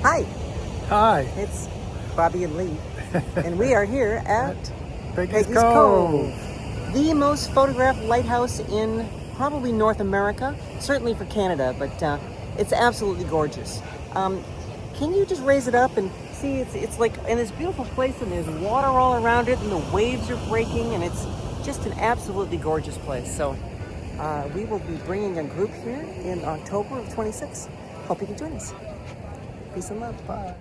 Hi, Hi, it's Bobbi and Lee, and we are here at Peggy's Peggy's Cove. Cove, the most photographed lighthouse in probably North America, certainly for Canada, but it's absolutely gorgeous. Can you just raise it up and see? It's like in this beautiful place, and there's water all around it, and the waves are breaking, and it's just an absolutely gorgeous place. So we will be bringing a group here in October of 26. Hope you can join us. Peace and love. Bye.